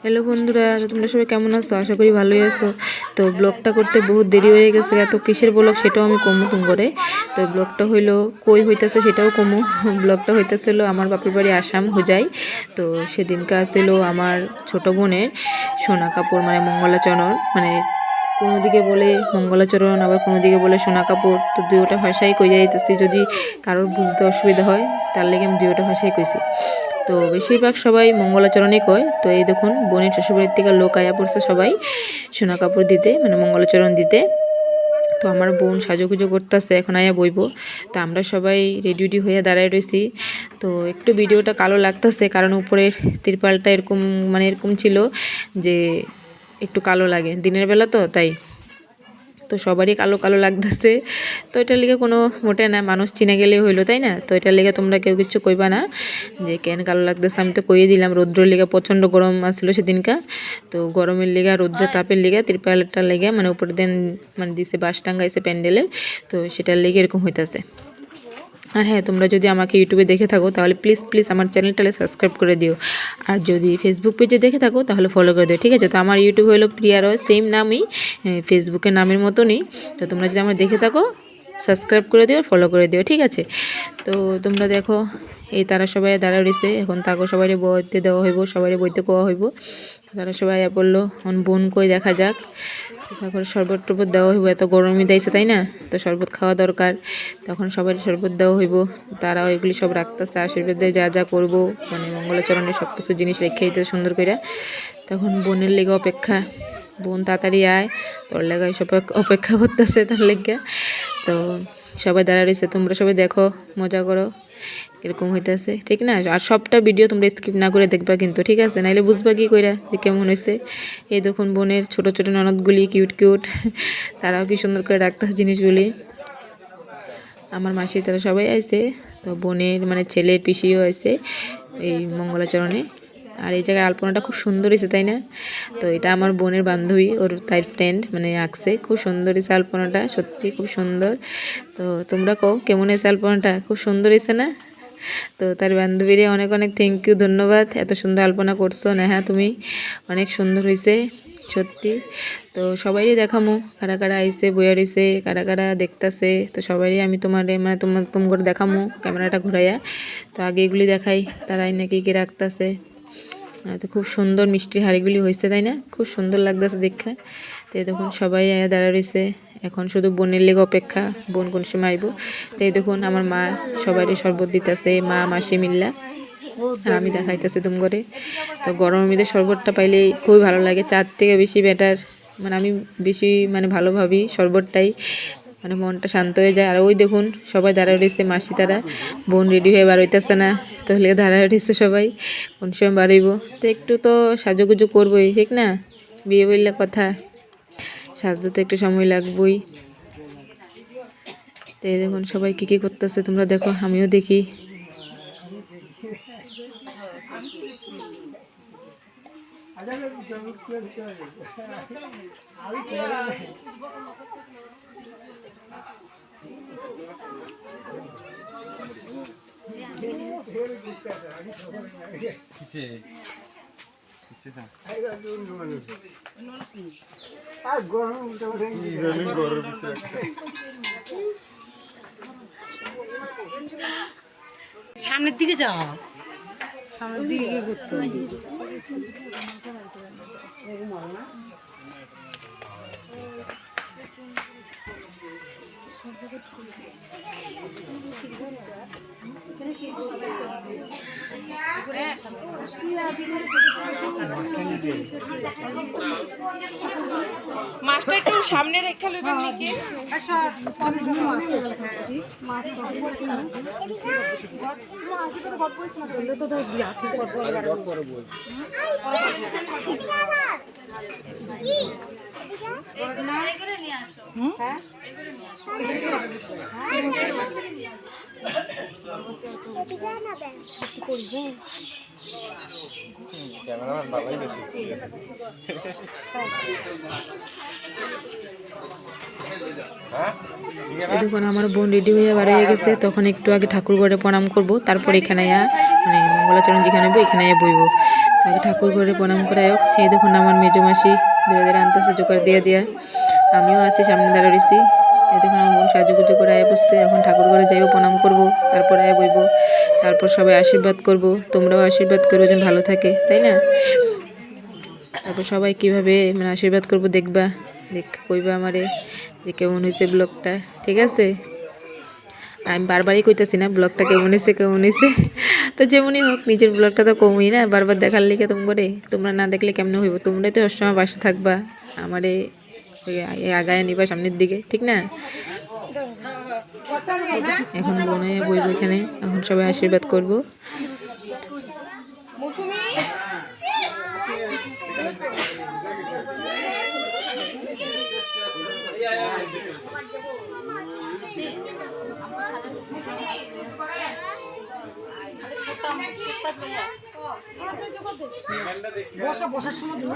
Hello বন্ধুরা, তো তোমরা সবাই কেমন আছো? আশা করি ভালোই আছো। তো ব্লগটা করতে বহুত দেরি হয়ে গেছে, এত কিসের ব্লগ সেটাও আমি কমু তুম করে। তো ব্লগটা হইলো কই হইতেছে সেটাও কমু। ব্লগটা হইতেছিল আমার বাপের বাড়ি আসাম হুজাই। তো সেদিনকা ছিল আমার ছোট বোনের সোনা কাপড়, মানে মঙ্গলাচরণ, মানে কোনো দিকে বলে মঙ্গলাচরণ, আবার কোনো দিকে বলে সোনা কাপড়। তো দুইটা ভাষাই কই যাইতেছি, যদি কারোর বুঝতে অসুবিধা হয় তার লেগে আমি দুইটা ভাষাই কইছি। তো বেশিরভাগ সবাই মঙ্গলাচরণই কয়। তো এই দেখুন বোনের শ্বশুরবাড়ির থেকে লোক আয়া পড়ছে সবাই সোনা কাপড় দিতে, মানে মঙ্গলাচরণ দিতে। তো আমার বোন সাজুগুজু করতেছে, এখন আয়া বইব। তো আমরা সবাই রেডি হয়ে দাঁড়ায় রয়েছি। তো একটু ভিডিওটা কালো লাগতেছে, কারণ উপরের তিরপালটা এরকম, মানে এরকম ছিল যে একটু কালো লাগে দিনের বেলা, তো তাই। তো সবারই কালো কালো লাগতেছে। তো এটার লিগে কোনো মোটে না, মানুষ চিনে গেলেই হইলো, তাই না? তো এটার লিগে তোমরা কেউ কিছু কইবা না যে কেন কালো লাগতেছে। আমি তো কইয়ে দিলাম রৌদ্রের লিগে প্রচণ্ড গরম আসছিল সেদিনকা। তো গরমের লিগা, রৌদ্রের তাপের লিগা, তিরপালটার লিগে, মানে উপর দিন মানে দিছে বাঁশ টাঙ্গাইছে প্যান্ডেলের। তো সেটার লিগে এরকম হইতাছে। আর হ্যাঁ, তোমরা যদি আমাকে ইউটিউবে দেখে থাকো তাহলে প্লিজ আমার চ্যানেলটাকে সাবস্ক্রাইব করে দিও। আর যদি ফেসবুক পেজে দেখে থাকো তাহলে ফলো করে দিও, ঠিক আছে? তো আমার ইউটিউব হলো প্রিয়া রয়, সেম নামই, ফেসবুকের নামের মতনই। তো তোমরা যদি আমার দেখে থাকো সাবস্ক্রাইব করে দিও, ফলো করে দিও, ঠিক আছে? তো তোমরা দেখো এই তারা সবাই দাঁড়া রয়েছে, এখন তাকে সবাই বইতে দেওয়া হইব, সবাই বইতে কোয়া হইব। তারা সবাই বললো এখন বোন কই দেখা যাক। তারপরে শরবত টরবত দেওয়া হইব, এত গরমই দিয়েছে তাই না? তো শরবত খাওয়া দরকার। তখন সবাই শরবত দেওয়া হইব। তারা ওইগুলি সব রাখতেছে, আশীর্বাদ দিয়ে যা যা করবো, মানে মঙ্গলাচরণের সব কিছু জিনিস রেখে দিতে সুন্দর করে। তখন বোনের লেগে অপেক্ষা, বোন তাড়াতাড়ি আয়, তোর লেগে সব অপেক্ষা করতেছে তার লেগে। তো সবাই দাঁড়া রয়েছে, তোমরা সবাই দেখো, মজা করো, এরকম হইতেছে, ঠিক না? আর সবটা ভিডিও তোমরা স্কিপ না করে দেখবা কিন্তু, ঠিক আছে? নাইলে বুঝবা কি কইরা যে কেমন হয়েছে। এই দেখুন বোনের ছোট ছোট ননদগুলি কিউট কিউট, তারাও কি সুন্দর করে রাখতেছে জিনিসগুলি। আমার মাসি তারা সবাই আইছে। তো বোনের মানে ছেলের পিসিও আছে এই মঙ্গলাচরণে। আর এই জায়গায় আলপনাটা খুব সুন্দর হয়েছে, তাই না? তো এটা আমার বোনের বান্ধবী, ওর তাই ফ্রেন্ড মানে আঁকছে, খুব সুন্দর হয়েছে আলপনাটা, সত্যি খুব সুন্দর। তো তোমরা কও কেমন হয়েছে আলপনাটা? খুব সুন্দর হয়েছে না? তো তার বান্ধবীরে অনেক অনেক থ্যাংক ইউ, ধন্যবাদ, এত সুন্দর আলপনা করছো নেহা, তুমি অনেক সুন্দর হয়েছে সত্যি। তো সবাইই দেখামো কারা কারা আইসে বইয়া রইছে, কারা কারা দেখতেছে। তো সবাইই আমি মানে তোমার দেখামো ক্যামেরাটা ঘুরাইয়া। তো আগে এগুলি দেখাই তারাই নাকি কি রাখতেছে। তো খুব সুন্দর মিষ্টি হাড়িগুলি হয়েছে, তাই না? খুব সুন্দর লাগতেছে দেখে। তো দেখুন সবাই দাঁড়া রয়েছে, এখন শুধু বোনের লেগে অপেক্ষা, বোন কোন সময় আইব। তো এই দেখুন আমার মা সবারই শরবত দিতেছে, মা মাসি মিল্লা। আর আমি দেখাইতেছি তুম করে। তো গরমের মধ্যে শরবতটা পাইলে খুবই ভালো লাগে, চার থেকে বেশি বেটার, মানে আমি বেশি মানে ভালো ভাবি শরবতটাই, মানে মনটা শান্ত হয়ে যায়। আর ওই দেখুন সবাই দাঁড়ায় রয়েছে, মাসি তারা, বোন রেডি হয়ে বার হইতেছে না, তাহলে দাঁড়ায় রয়েছে সবাই কোন সময় বাড়াইব। তো একটু তো সাজুগুজু করবোই, ঠিক না? বিয়ে বললে কথা, সাজতে তো একটু সময় লাগবেই। তো এই দেখুন সবাই কী কী করতেছে তোমরা দেখো, আমিও দেখি। সামনের দিকে যাওয়া, সামনের দিকে গিয়ে ঘুরতে হবে। মাছটা একটু সামনে রেখে লইবেন নাকি? ক্যামেরাম্যান ভালোই গেছে। দেখুন আমার বোন রেডি হয়ে বার হয়ে গেছে, তখন একটু আগে ঠাকুর ঘরে প্রণাম করব, তারপর এখানে মানে মঙ্গলাচরণ যেখানে বই এখানে বইব। আগে ঠাকুর ঘরে প্রণাম করে হোক। এই দেখুন আমার মেজো মাসি ধীরে ধীরে আনতেছে জোগাড় দিয়ে দিয়া, আমিও আছি সামনে দাঁড়া রয়েছি। এই দেখুন আমার বোন সাজুগুজু করে আয় বসছে। এখন ঠাকুর ঘরে যাইও, প্রণাম করব, তারপর আয় বইব, তারপর সবাই আশীর্বাদ করব। তোমরাও আশীর্বাদ করো যেন ভালো থাকে, তাই না? তারপর সবাই কিভাবে মানে আশীর্বাদ করব দেখবা, দেখ কইবা আমারে যে কেমন হয়েছে ব্লগটা, ঠিক আছে? আমি বারবারই কইতেছি না ব্লগটা কেমন হয়েছে কেমন হয়েছে, তো যেমনই হোক নিজের ব্লগটা তো কমই না, বারবার দেখার লিগে তোমরা না দেখলে কেমনে হইব? তোমরাই তো সবসময় বাসা থাকবা, আমারে আগায় নিবা সামনের দিকে, ঠিক না? এখন বনে বইব এখানে, এখন সবাই আশীর্বাদ করব। বসার সময় দিন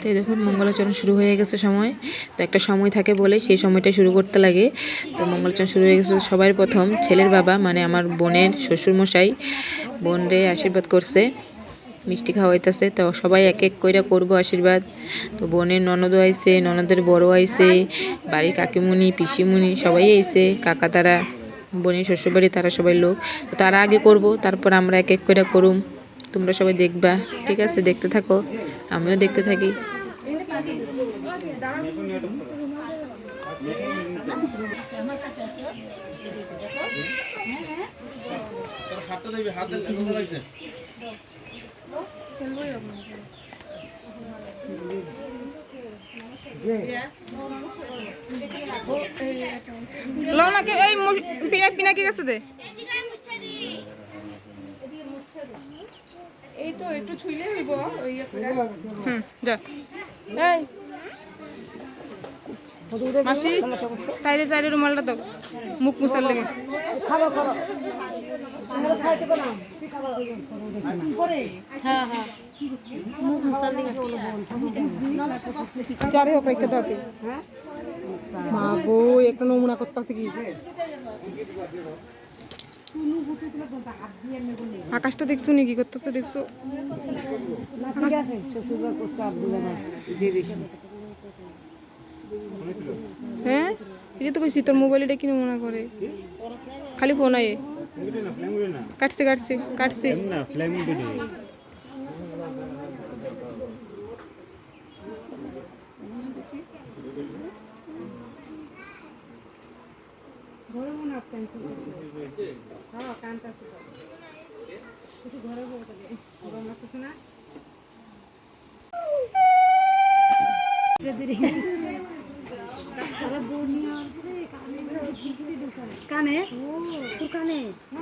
তো এই দেখুন মঙ্গলাচরণ শুরু হয়ে গেছে সময়, তো একটা সময় থাকে বলে সেই সময়টা শুরু করতে লাগে। তো মঙ্গলাচরণ শুরু হয়ে গেছে। সবার প্রথম ছেলের বাবা মানে আমার বোনের শ্বশুরমশাই বোনরে আশীর্বাদ করছে, মিষ্টি খাওয়াইতেছে। তো সবাই এক এক কইরা করবো আশীর্বাদ। তো বোনের ননদও আইছে, ননদের বড় আইছে, বাড়ির কাকিমুনি পিসিমুনি সবাই আইছে, কাকা তারা, বোনের শ্বশুরবাড়ি তারা সবাই লোক। তো তারা আগে করব, তারপর আমরা এক এক কইরা করুম। তোমরা সবাই দেখবা, ঠিক আছে? দেখতে থাকো, আমিও দেখতে থাকি। লওনাকে এই পিনাকি গেছে দে এই তো একটু ছুইলে হইব ওই যা এই মাসি তাইরে তাইরে রুমালটা দাও মুখ মুছার লাগে হ্যাঁ হ্যাঁ মুখ মুছার লাগে যারে অপেক্ষা দাও মা গো একটা নমুনা করতেছে কি আকাশটা দেখছো নি কি করতেছে দেখছো হ্যাঁ এটা তো কইছি তোর মোবাইলটা কি নমুনা করে খালি ফোন আয়ে কাটছে কাটছে কাটছে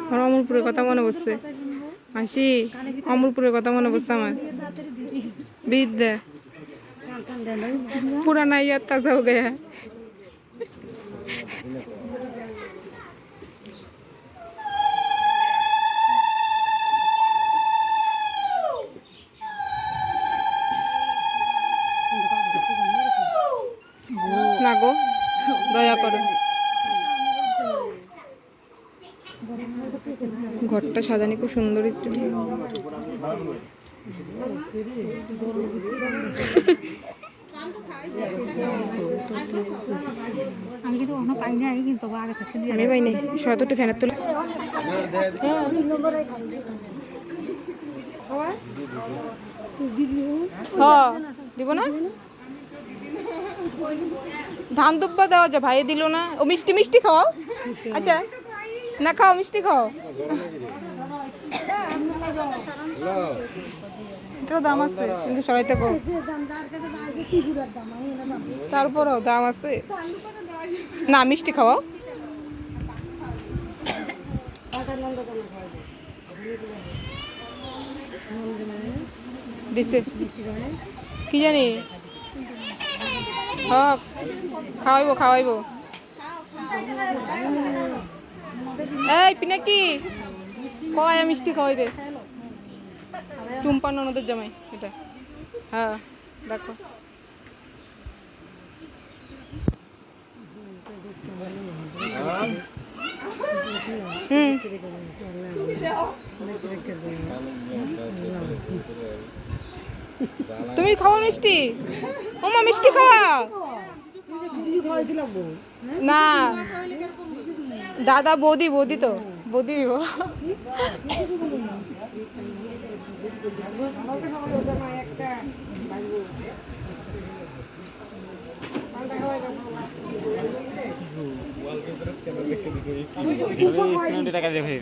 আমার অমরপুরের কথা মনে পড়ছে মাসি অমরপুরের কথা মনে পড়ছে আমার বিদ্যা পুরানা ইয়াদ তাজা হয়ে গয়া না গো দয়া করো ঘরটা সাজানো খুব সুন্দর হয়েছে আমি কিন্তু অন্য পাই নাই কিন্তু আগে থেকে আমি পাই নাই শতটা ফ্যানের তোলা হ্যাঁ দিব না ধান দুব্বা দেওয়া যা ভাই দিল না ও মিষ্টি মিষ্টি খাও আচ্ছা না খাও মিষ্টি খাও এটারও দাম আছে কিন্তু সরাইতে কো তারপরও দাম আছে না মিষ্টি খাওয়াও দিছে কি জানি হ্যাঁ খাওয়াইবো খাওয়াইবো এই পিনাকি কয় মিষ্টি খাওয়াই দে টুম্পা ননদের জামাই এটা হ্যাঁ দেখো হুম তুমি খাওয়া মিষ্টি ওমা মিষ্টি খাওয়া না দাদা বৌদি বৌদি তো বৌদি টাকা দিয়ে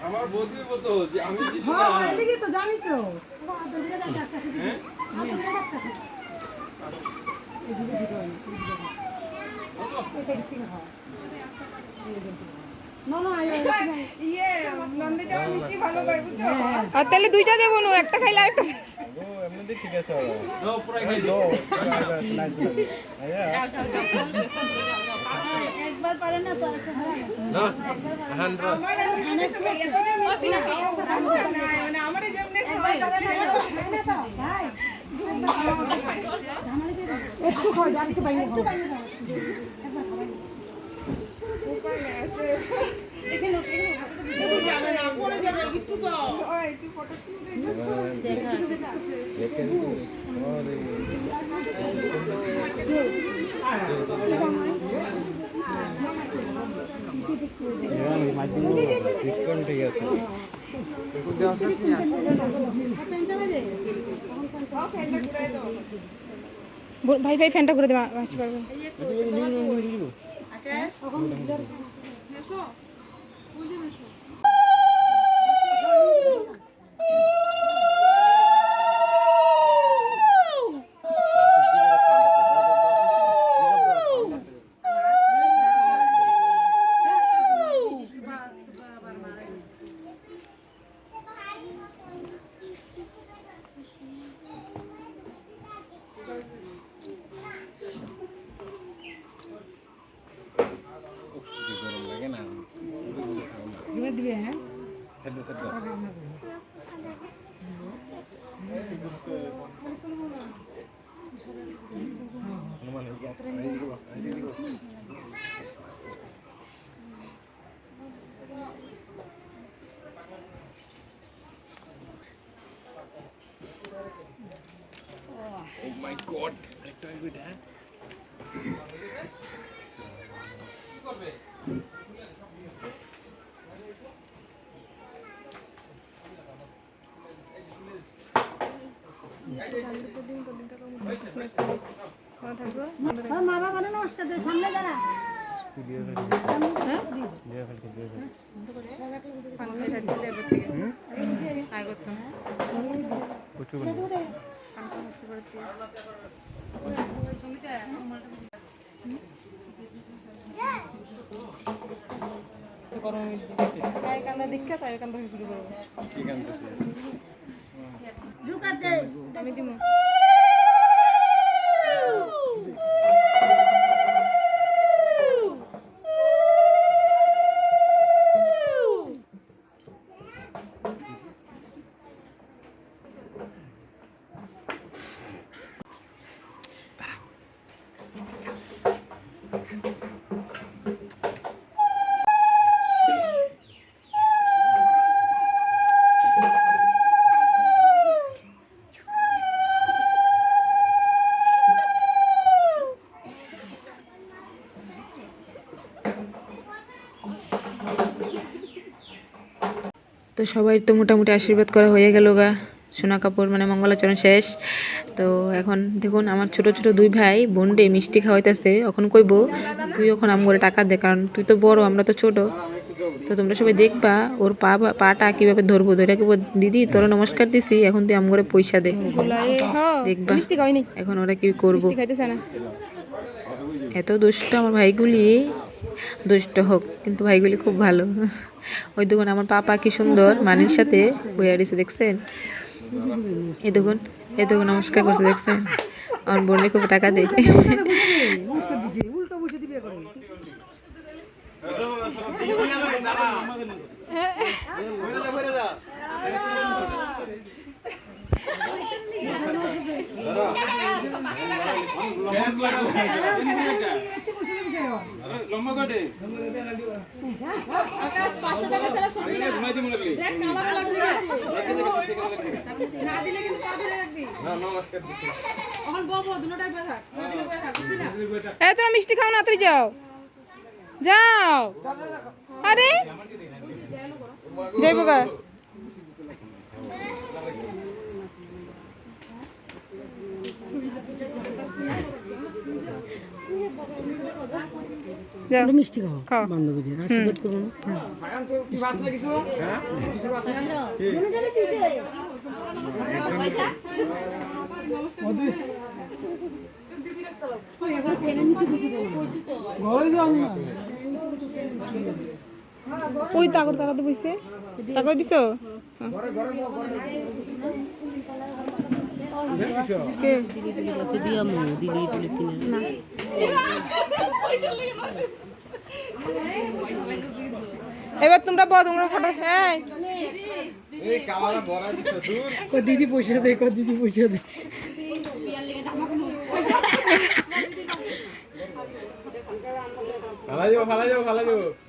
আমার বৌদি বলতো যে আমি তো জানি তো আর তাহলে দুইটা দেবো না একটা খাইলে একটা ঠিক আছে একবার পারে না তো একটু খাওয়া যায় একটু বাইরে ঠিক আছে ভাই ভাই ফ্যানটা করে দেবে আসতে পারবে Oh my god, একটা হইবে হ্যাঁ মা বাবা নমস্কার দে সামনে দাঁড়া ঝুকার দে আমি দিব সবাই তো মোটামুটি আশীর্বাদ করা হয়ে গেল গা, সোনা কাপড় মানে মঙ্গলাচরণ শেষ। তো এখন দেখুন আমার ছোট ছোট দুই ভাই বোনডে মিষ্টি খাওয়াইতেছে। এখন কইব তুই এখন আমগরে টাকা দে, কারণ তুই তো বড় আমরা তো ছোট। তো তোমরা সবাই দেখবা ওর পাটা কিভাবে ধরবো, ধরে কি দিদি তোরা নমস্কার দিছি, এখন তুই আমগরে পয়সা দে। দেখবা মিষ্টি খাওয়াই নি, এখন ওরা কি করবো। মিষ্টি খাইতেছে না। এত দুষ্ট আমার ভাইগুলি, দুষ্ট হোক কিন্তু ভাইগুলি খুব ভালো। ওই দেখুন আমার পাপা কি সুন্দর মানির সাথে বইয়া দিছে, দেখছেন? এই দেখুন নমস্কার করছে, দেখছেন? আমার বোনে খুব টাকা দেয়। লম্বা কাটে তোরা মিষ্টি খাও না, তুই যাও যাও। আরে যাইব গা, যাও মিষ্টি খাও খাও। বান্ধবীদের আশীর্বাদ করবো ওই তাকর তারা তো বইছে, তাকর দিছ কে? দিয়া মো দিলি তুলে কিনে না এবার তোমরা তোমরা ফটো। হ্যাঁ এই কাওয়ালা বড়া দিছ দূর দিদি পয়সা দে, দিদি পয়সা দে। ফালা যাও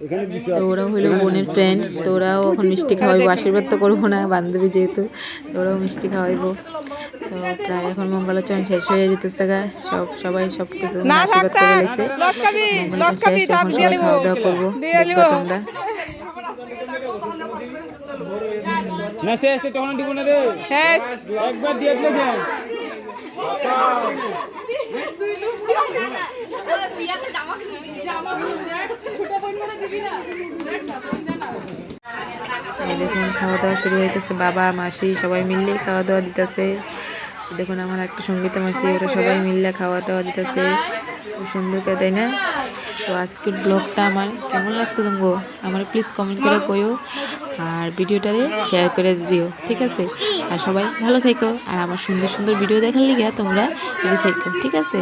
এখানে দিছ। তো ওরা হইলো বোনের ফ্রেন্ড, তো ওরাও এখন মিষ্টি খাওয়াইবো। আশীর্বাদ তো করবো না, বান্ধবী যেহেতু, তো ওরাও মিষ্টি খাওয়াইবো। তো প্রায় এখন মঙ্গলাচরণ শেষ হয়ে যেতেছে গা, সবাই সব কিছু না আশীর্বাদ করে লাইছে। লস খাবি, লস খাবি, এখন টাক দিয়ে সবাই লিব, খাওয়া দাওয়া করবো, দিয়ে লিব। দেখবা তোমরা। না শেষ তখন দিব না রে, হ্যাঁ একবার দিয়ে দিলে কেন? এই দেখুন খাওয়া দাওয়া শুরু হইতেছে, বাবা মাসি সবাই মিললে খাওয়া দাওয়া দিতেছে। দেখুন আমার একটা সঙ্গীতা মাসি, ওরা সবাই মিললে খাওয়া দাওয়া দিতেছে, খুব সুন্দর করে, তাই না? তো আজকের ব্লগটা আমার কেমন লাগছে তোমগো আমার প্লিজ কমেন্ট করে কইও, আর ভিডিওটারে শেয়ার করে দিও, ঠিক আছে? আর সবাই ভালো থেকো, আর আমার সুন্দর সুন্দর ভিডিও দেখার লিগে তোমরা রেডি থেকো, ঠিক আছে?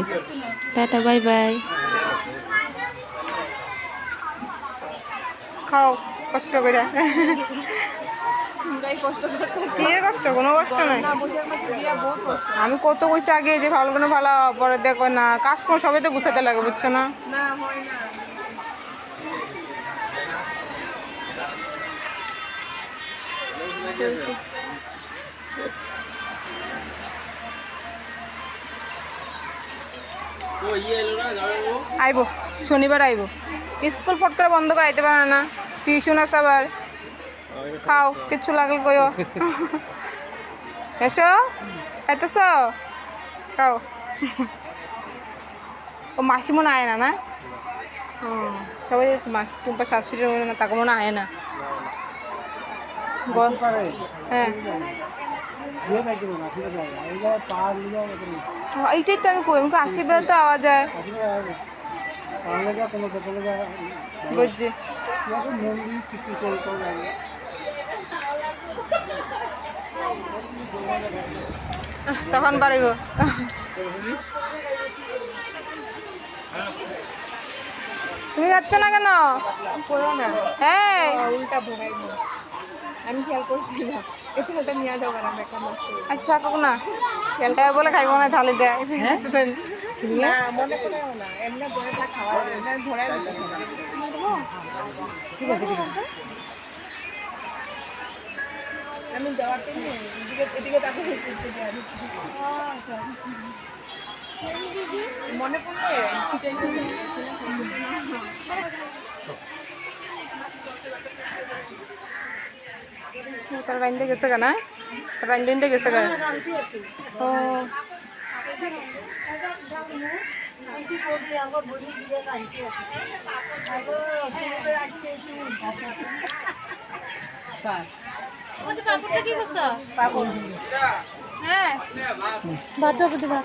Tata, bye bye. খাও কষ্ট করে। কি এর কষ্ট? কোনো কষ্ট নাই। আমি কত কইছি আগে যে ভালো কোনো ভালো, পরে দেখো না কাজ কোন সবাই তো গুছাতে লাগে, বুঝছো না? ও ইয়ে এলো না, যাবে ও। আইব শনিবার আইব, স্কুল ফট করে বন্ধ করে আইতে পারে না, টিউশন আছে আবার। খাও, কিচ্ছু লাগলে কইও। এসো, এতেছ খাও। ও মাসি মনে আয় না, না সবাই মাস টুম্পা শাশুড়ির মনে না, তাকে মনে আয় না। হ্যাঁ এইটাই তো আমি কই, আমাকে আশীর্বাদ তো আওয়া যায়, বুঝছি। তখন পারিব। তুমি যাচ্ছ না কেন? হ্যাঁ উল্টা ভোগাইব, আমি খেয়াল করছিলাম। এটা নিয়ে যাবো না, আচ্ছা থাকুক না, খেলটা বলে খাইব না তাহলে দেয় না, মনে করে না এমনি বড়টা খাওয়া ধরে ঠিক আছে। আমি যাওয়ার টাইমে এদিকে তাকে মনে পড়লে চিটাই তারা রাইন্দে গেছে গা না, তারা রাইন্দে গেছে গা। ও হ্যাঁ ভাত দেবো ভাত।